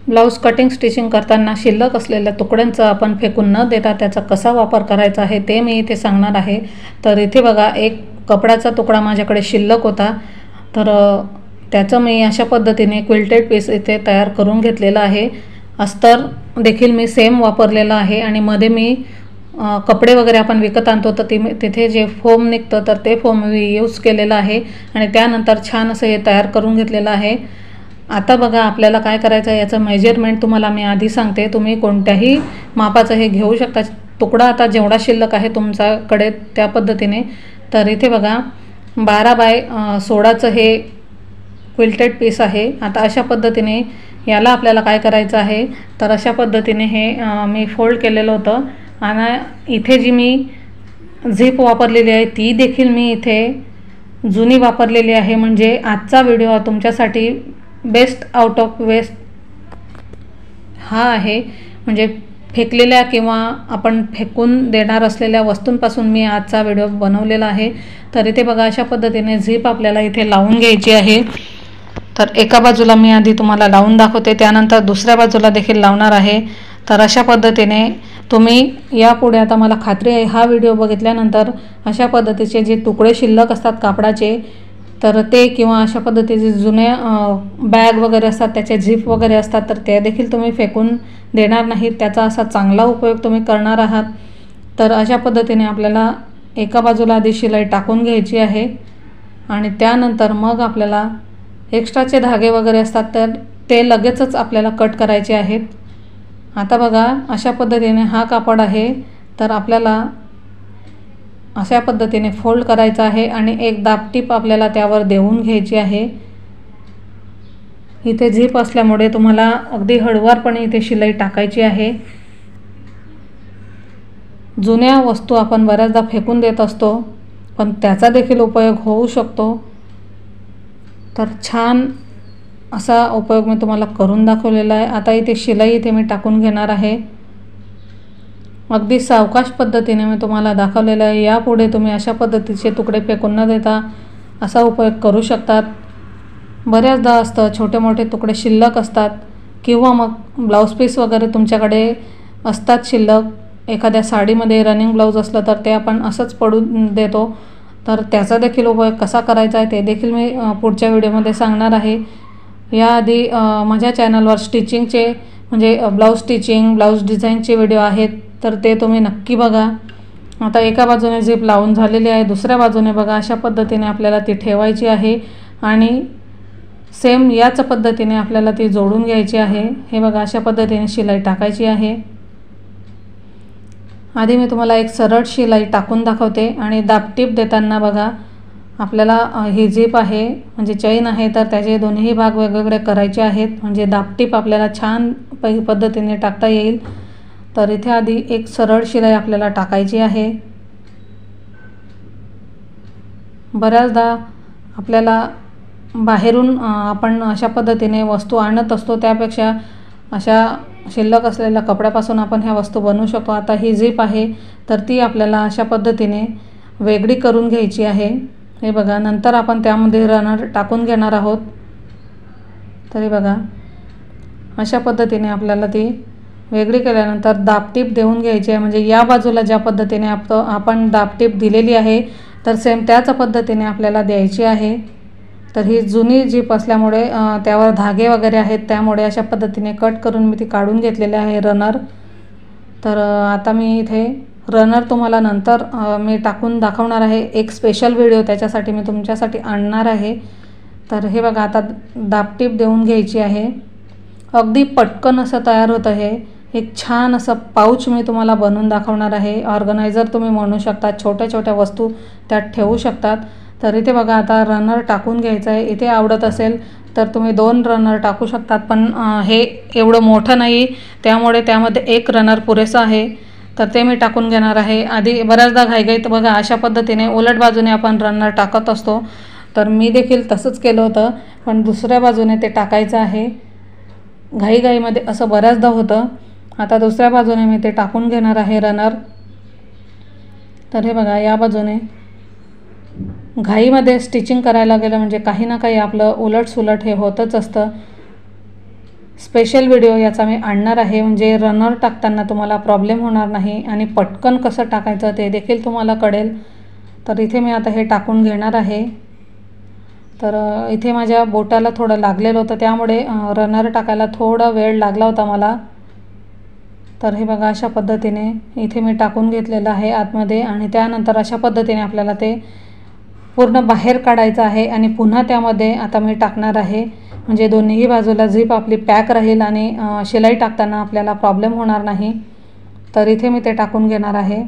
Blouse cutting stitching करताना शिल्लक असलेल्या तुकड्यांचा आपण फेकून न देता त्याचा कसा वापर करायचा आहे ते मी इथे सांगणार आहे। तर इथे बघा एक कपड्याचा तुकडा माझ्याकडे शिल्लक होता, तर त्याचं मी अशा पद्धतीने क्विल्टेड पीस इथे तयार करून घेतलेला आहे। अस्तर देखील मी सेम वापरलेला आहे आणि मध्ये मी कपडे वगैरे आपण विकत आणतो तर तिथे जे फोम निघतं तर ते फोम मी यूज केलेलं आहे आणि त्यानंतर छान असं हे तयार करून घेतलेलं आहे। आता बघा आपल्याला काय करायचं आहे, याचं मेजरमेंट तुम्हाला मी आधी सांगते, तुम्ही कोणत्याही मापाचं हे घेऊ शकता। तुकडा आता जेवढा शिल्लक आहे तुमच्याकडे त्या पद्धतीने। तर इथे बघा 12 बाय 16चं हे क्विल्टेड पीस आहे। आता अशा पद्धतीने याला आपल्याला काय करायचं आहे, तर अशा पद्धतीने हे मी फोल्ड केलेलं होतं आणि इथे जी मी झिप वापरलेली आहे ती देखील मी इथे जुनी वापरलेली आहे। म्हणजे आजचा व्हिडिओ तुमच्यासाठी बेस्ट आउट ऑफ वेस्ट हा आहे, म्हणजे फेकलेल्या किंवा आपण फेकून देणार असलेल्या वस्तूंपासून मी आजचा व्हिडिओ बनवलेला आहे। तर इथे बघा अशा पद्धतीने झिप आपल्याला इथे लावून घ्यायची आहे। तर एका बाजूला मी आधी तुम्हाला लावून दाखवते, त्यानंतर दुसऱ्या बाजूला देखील लावणार आहे। तर अशा पद्धतीने तुम्ही यापुढे, आता मला खात्री आहे हा व्हिडिओ बघितल्यानंतर अशा पद्धतीचे जे तुकडे शिल्लक असतात कापडाचे तर ते किंवा अशा पद्धतीचे जुने बॅग वगैरे असतात त्याचे झिप वगैरे असतात तर ते देखील तुम्ही फेकून देणार नाहीत, त्याचा असा चांगला उपयोग तुम्ही करणार आहात। तर अशा पद्धतीने आपल्याला एका बाजूला आधी शिलाई टाकून घ्यायची आहे आणि त्यानंतर मग आपल्याला एक्स्ट्राचे धागे वगैरे असतात तर ते लगेचच आपल्याला कट करायचे आहेत। आता बघा अशा पद्धतीने हा कापड आहे, तर आपल्याला अशा पद्धतीने फोल्ड करायचा आहे आणि एक दाबटीप आपल्याला त्यावर देऊन घ्यायची आहे। इथे झिप असल्यामुळे तुम्हाला अगदी हळूवारपणे इथे शिलाई टाकायची आहे। जुन्या वस्तू आपण बऱ्याचदा फेकून देत असतो, पण त्याचा देखील उपयोग होऊ शकतो। तर छान असा उपयोग मी तुम्हाला करून दाखवलेला आहे। आता इथे शिलाई इथे मी टाकून घेणार आहे। अगदी सावकाश पद्धतीने मी तुम्हाला दाखवलेलं आहे। यापुढे तुम्ही अशा पद्धतीचे तुकडे फेकून न देता असा उपयोग करू शकतात। बऱ्याचदा असतं छोटे मोठे तुकडे शिल्लक असतात किंवा मग ब्लाऊज पीस वगैरे तुमच्याकडे असतात शिल्लक, एखाद्या साडीमध्ये रनिंग ब्लाऊज असलं तर ते आपण असंच पडून देतो, तर त्याचा देखील उपयोग कसा करायचा आहे ते देखील मी पुढच्या व्हिडिओमध्ये सांगणार आहे। याआधी माझ्या चॅनलवर स्टिचिंगचे म्हणजे ब्लाऊज स्टिचिंग ब्लाऊज डिझाईनचे व्हिडिओ आहेत, तर ते तुम्ही नक्की बघा। आता एका बाजूने झिप लावून झालेली आहे, दुसऱ्या बाजूने बघा अशा पद्धतीने आपल्याला ती ठेवायची आहे आणि सेम याच पद्धतीने आपल्याला ती जोडून घ्यायची आहे। हे बघा अशा पद्धतीने शिलाई टाकायची आहे। आधी मी तुम्हाला एक सरळ शिलाई टाकून दाखवते आणि दाबटीप देताना बघा आपल्याला ही झिप आहे म्हणजे चैन आहे तर त्याचे दोन्ही भाग वेगवेगळे करायचे आहेत, म्हणजे दाबटीप आपल्याला छान पद्धतीने टाकता येईल। तर इथे आधी एक सरळ शिलाई आपल्याला टाकायची आहे। बऱ्याचदा आपल्याला बाहेरून आपण अशा पद्धतीने वस्तू आणत असतो, त्यापेक्षा अशा शिल्लक असलेल्या कपड्यापासून आपण ह्या वस्तू बनवू शकतो। आता ही झिप आहे तर ती आपल्याला अशा पद्धतीने वेगळी करून घ्यायची आहे। हे बघा नंतर आपण त्यामध्ये रनर टाकून घेणार आहोत। तरी बघा अशा पद्धतीने आपल्याला ती वेगळी केल्यानंतर दाबटीप देऊन घ्यायची आहे, म्हणजे या बाजूला ज्या पद्धतीने आपण दाबटीप दिलेली आहे तर सेम त्याच पद्धतीने आपल्याला द्यायची आहे। तर ही जुनी झिप असल्यामुळे त्यावर धागे वगैरे आहेत, त्यामुळे अशा पद्धतीने कट करून मी ती काढून घेतलेली आहे रनर। तर आता मी इथे रनर तुम्हाला नंतर मी टाकून दाखवणार आहे, एक स्पेशल व्हिडिओ त्याच्यासाठी मी तुमच्यासाठी आणणार आहे। तर हे बघा आता दाबटीप देऊन घ्यायची आहे, अगदी पटकन असं तयार होतं हे। एक छान असं पाऊच मी तुम्हाला बनवून दाखवणार आहे, ऑर्गनायझर तुम्ही म्हणू शकता, छोट्या छोट्या वस्तू त्यात ठेवू शकतात। तर इथे बघा आता रनर टाकून घ्यायचं आहे। इथे आवडत असेल तर तुम्ही 2 रनर टाकू शकतात, पण हे एवढं मोठं नाही त्यामुळे त्यामध्ये एक रनर पुरेसा आहे, तर ते मी टाकून घेणार आहे। आधी बऱ्याचदा घाईघाईत बघा अशा पद्धतीने उलट बाजूने आपण रनर टाकत असतो, तर मी देखील तसंच केलं होतं, पण दुसऱ्या बाजूने ते टाकायचं आहे। घाईघाईमध्ये असं बऱ्याचदा होतं। आता दुसऱ्या बाजूने मी ते टाकून घेणार आहे रनर। तर हे बघा या बाजूने घाईमध्ये स्टिचिंग करायला गेलं म्हणजे काही ना काही आपलं उलट सुलट हे होतच असतं। स्पेशल व्हिडिओ याचा मी आणणार आहे, म्हणजे रनर टाकताना तुम्हाला प्रॉब्लेम होणार नाही आणि पटकन कसं टाकायचं ते देखील तुम्हाला कळेल। तर इथे मी आता हे टाकून घेणार आहे। तर इथे माझ्या बोटाला थोडं लागलेलं होतं, त्यामुळे रनर टाकायला थोडा वेळ लागला होता मला। तर हे बघा अशा पद्धतीने इथे मी टाकून घेतलेलं आहे आतमध्ये आणि त्यानंतर अशा पद्धतीने आपल्याला ते पूर्ण बाहेर काढायचं आहे आणि पुन्हा त्यामध्ये आता मी टाकणार आहे, म्हणजे दोन्हीही बाजूला झिप आपली पॅक राहील आणि शिलाई टाकताना आपल्याला प्रॉब्लेम होणार नाही। तर इथे मी ते टाकून घेणार आहे।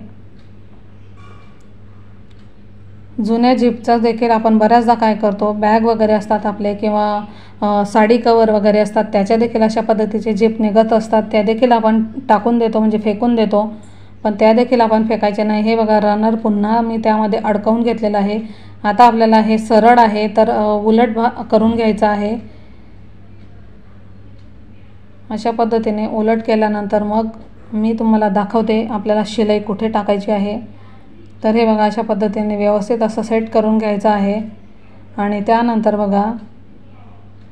जुन्या झिपचा देखील आपण बऱ्याचदा काय करतो, बॅग वगैरे असतात आपले किंवा साडी कवर वगैरे असतात, त्याच्या देखील अशा पद्धतीचे झिप निघत असतात, त्या देखील आपण टाकून देतो, म्हणजे फेकून देतो, पण त्या देखील आपण फेकायचे नाही। हे बघा रनर पुन्हा मी त्यामध्ये अडकवून घेतलेलं आहे। आता आपल्याला हे सरळ आहे तर उलट करून घ्यायचं आहे। अशा पद्धतीने उलट केल्यानंतर मग मी तुम्हाला दाखवते आपल्याला शिलाई कुठे टाकायची आहे। तर हे बघा अशा पद्धतीने व्यवस्थित असं सेट करून घ्यायचं आहे आणि त्यानंतर बघा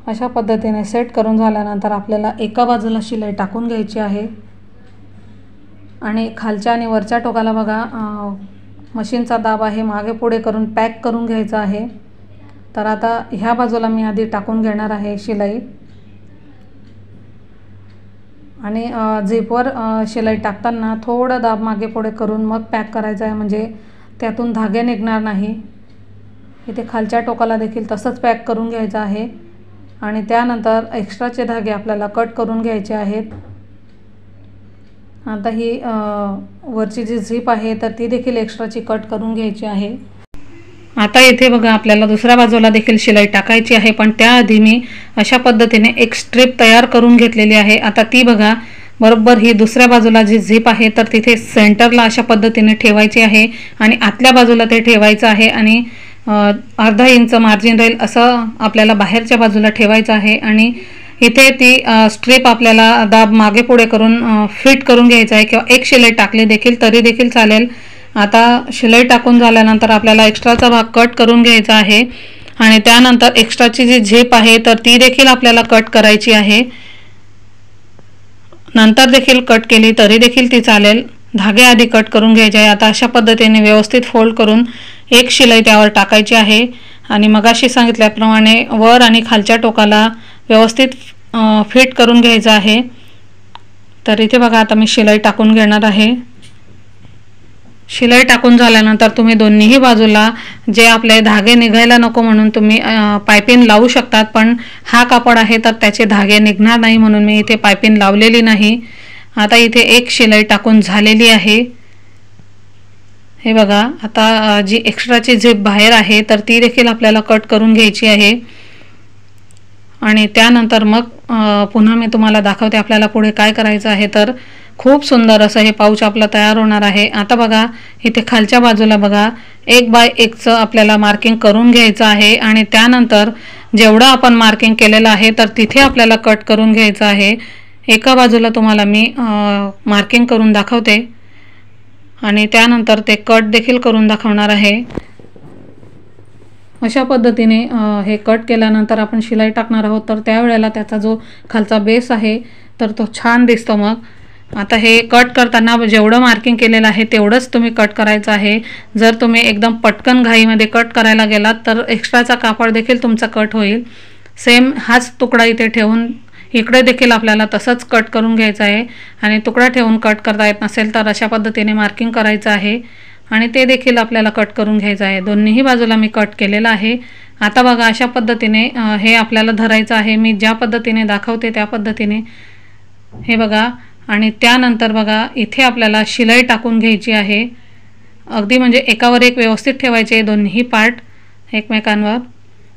अशा पद्धतीने सेट करून झाल्यानंतर आपल्याला एका बाजूला शिलाई टाकून घ्यायची आहे आणि खालच्या आणि वरच्या टोकाला बघा मशीनचा दाब आहे, मागे पुढे करून पॅक करून घ्यायचं आहे। तर आता ह्या बाजूला मी आधी टाकून घेणार आहे शिलाई आणि झिपवर शिलाई टाकताना थोडं दाब मागे पुढे करून मग पॅक करायचं आहे, म्हणजे त्यातून धागे निघणार नाही। इथे खालच्या टोकाला देखील तसंच पॅक करून घ्यायचं आहे आणि त्यानंतर एक्स्ट्राचे धागे आपल्याला कट करून घ्यायचे आहेत। आता ही वरची जी झिप आहे तर ती देखील एक्स्ट्राची कट करून घ्यायची आहे। आता इथे बघा आपल्याला दुसऱ्या बाजूला देखील शिलाई टाकायची आहे, पण त्याआधी मी अशा पद्धतीने एक स्ट्रिप तयार करून घेतलेली आहे। आता ती बघा बरोबर ही दुसऱ्या बाजूला जी झिप आहे तर तिथे सेंटरला अशा पद्धतीने ठेवायची आहे आणि आतल्या बाजूला ते ठेवायचं आहे आणि अर्धा इंच मार्जिन राहील असं आपल्याला बाहेरच्या बाजूला ठेवायचं आहे आणि इथे ती स्ट्रिप आपल्याला दाब मागे पुढे करून फिट करून घ्यायचं आहे, किंवा एक शिलाई टाकली देखील तरी देखील चालेल। आता शिलाई टाकून झाल्यानंतर आपल्याला एक्स्ट्राचा भाग कट करून घ्यायचा आहे आणि त्यानंतर एक्स्ट्राची जी झिप आहे तर ती देखील आपल्याला कट करायची आहे। नंतर देखील कट केली तरी देखील ती चालेल, धागे आधी कट करून घ्यायचे आहे। आता अशा पद्धतीने व्यवस्थित फोल्ड करून एक शिलाई त्यावर टाकायची आहे आणि मगाशी सांगितल्याप्रमाणे वर आणि खालच्या टोकाला व्यवस्थित फिट करून घ्यायचं आहे। तर इथे बघा आता मी शिलाई टाकून घेणार आहे। शिलाई टाकून झाल्यानंतर तुम्ही दोन्हीही बाजूला जे आपले धागे निघायला नको म्हणून तुम्ही पायपिंग लावू शकतात, पण हा कापड आहे तर त्याचे धागे निघणार नाही म्हणून मी इथे पायपिंग लावलेली नाही। आता इथे एक शिलाई टाकून झालेली आहे। हे बघा आता जी एक्स्ट्राची झिप बाहेर आहे तर ती देखील आपल्याला कट करून घ्यायची आहे आणि त्यानंतर मग पुन्हा मी तुम्हाला दाखवते आपल्याला पुढे काय करायचं आहे। तर खूप सुंदर असं हे पाऊच आपलं तयार होणार आहे। आता बघा इथे खालच्या बाजूला बघा 1 बाय 1चं आपल्याला मार्किंग करून घ्यायचं आहे आणि त्यानंतर जेवढं आपण मार्किंग केलेलं आहे तर तिथे आपल्याला कट करून घ्यायचं आहे। एका बाजूला तुम्हाला मी मार्किंग करून दाखवते आणि त्यानंतर ते कट देखील करून दाखवणार आहे। अशा पद्धतीने हे कट केल्यानंतर आपण शिलाई टाकणार आहोत, तर त्यावेळेला त्याचा जो खालचा बेस आहे तर तो छान दिसतो। मग आता हे कट करताना जेवढं मार्किंग केलेलं आहे तेवढंच तुम्ही कट करायचं आहे। जर तुम्ही एकदम पटकन घाईमध्ये कट करायला गेलात तर एक्स्ट्राचा कापड देखील तुमचा कट होईल। सेम हाच तुकडा इथे ठेवून इकडे देखील आपल्याला तसंच कट करून घ्यायचं आहे आणि तुकडा ठेवून कट करता येत नसेल तर अशा पद्धतीने मार्किंग करायचं आहे आणि ते देखील आपल्याला कट करून घ्यायचं आहे। दोन्हीही बाजूला मी कट केलेलं आहे। आता बघा अशा पद्धतीने हे आपल्याला धरायचं आहे, मी ज्या पद्धतीने दाखवते त्या पद्धतीने हे बघा आणि त्यानंतर बघा इथे आपल्याला शिलाई टाकून घ्यायची आहे, अगदी म्हणजे एकावर एक व्यवस्थित ठेवायचे दोन्ही पार्ट एकमेकांवर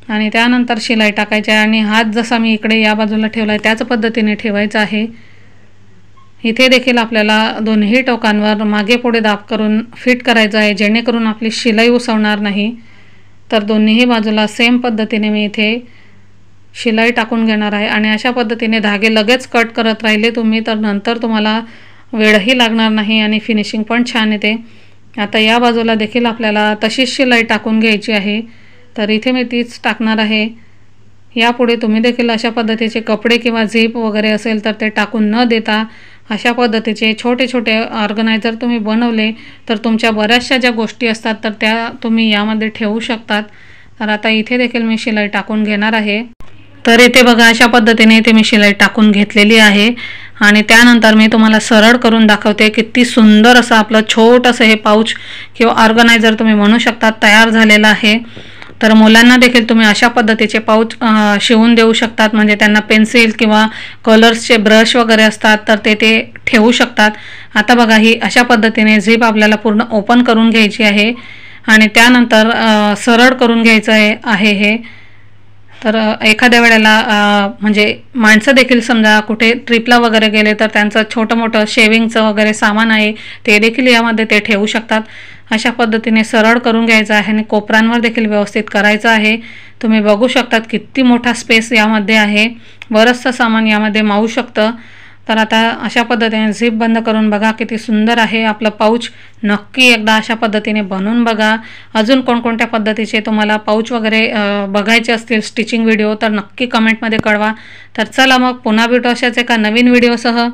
आणि त्यानंतर शिलाई टाकायची आहे आणि हात जसा मी इकडे या बाजूला ठेवला आहे त्याच पद्धतीने ठेवायचा आहे। इथे देखील आपल्याला दोन्ही टोकांवर मागे पुढे दाब करून फिट करायचं आहे, जेणेकरून आपली शिलाई उसवणार नाही। तर दोन्हीही बाजूला सेम पद्धतीने मी इथे शिलाई टाकून घेणार आहे आणि अशा पद्धतीने धागे लगेच कट करत राहिले तुम्ही तर नंतर तुम्हाला वेळही लागणार नाही आणि फिनिशिंग पण छान येते। आता या बाजूला देखील आपल्याला तशीच शिलाई टाकून घ्यायची आहे, तर इथे मी तीच टाकणार आहे यापुढे तुम्ही देखील अशा पद्धतीचे कपडे किंवा झिप वगैरे असेल तर ते टाकून न देता अशा पद्धतीचे छोटे छोटे ऑर्गनायझर तुम्ही बनवले तर तुमच्या बऱ्याचशा ज्या गोष्टी असतात तर त्या तुम्ही यामध्ये ठेवू शकतात। तर आता इथे देखील मी शिलाई टाकून घेणार आहे। तर इथे बघा अशा पद्धतीने इथे मी शिलाई टाकून घेतलेली आहे आणि त्यानंतर मी तुम्हाला सरळ करून दाखवते। किती सुंदर असं आपलं छोटंसं हे पाऊच किंवा ऑर्गनायझर तुम्ही म्हणू शकता तयार झालेलं आहे। तर मुलांना देखील तुम्ही अशा पद्धतीचे पाऊच शिवून देऊ शकतात, म्हणजे त्यांना पेन्सिल किंवा कलर्सचे ब्रश वगैरे असतात तर ते ठेवू शकतात। आता बघा ही अशा पद्धतीने झिप आपल्याला पूर्ण ओपन करून घ्यायची आहे आणि त्यानंतर सरळ करून घ्यायचं आहे हे। तर एखाद्या वेळेला म्हणजे माणसं देखील समजा कुठे ट्रिपला वगैरे गेले तर त्यांचं छोटं मोठं शेविंगचं वगैरे सामान आहे ते देखील यामध्ये ते ठेवू शकतात। अशा पद्धतीने सरळ करून घ्यायचं आहे आणि कोपऱ्यांवर देखील व्यवस्थित करायचं आहे। तुम्ही बघू शकतात किती मोठा स्पेस यामध्ये आहे, बरंचसं सामान यामध्ये मावू शकतं। तर आता अशा पद्धतीने झिप बंद करून बघा किती सुंदर आहे आपलं पाऊच। नक्की एकदा अशा पद्धतीने बनवून बघा। अजून कोणकोणत्या पद्धतीचे तुम्हाला पाऊच वगैरे बघायचे असतील स्टिचिंग व्हिडिओ तर नक्की कमेंटमध्ये कळवा। तर चला मग पुन्हा भेटू अशाच एका नवीन व्हिडिओसह।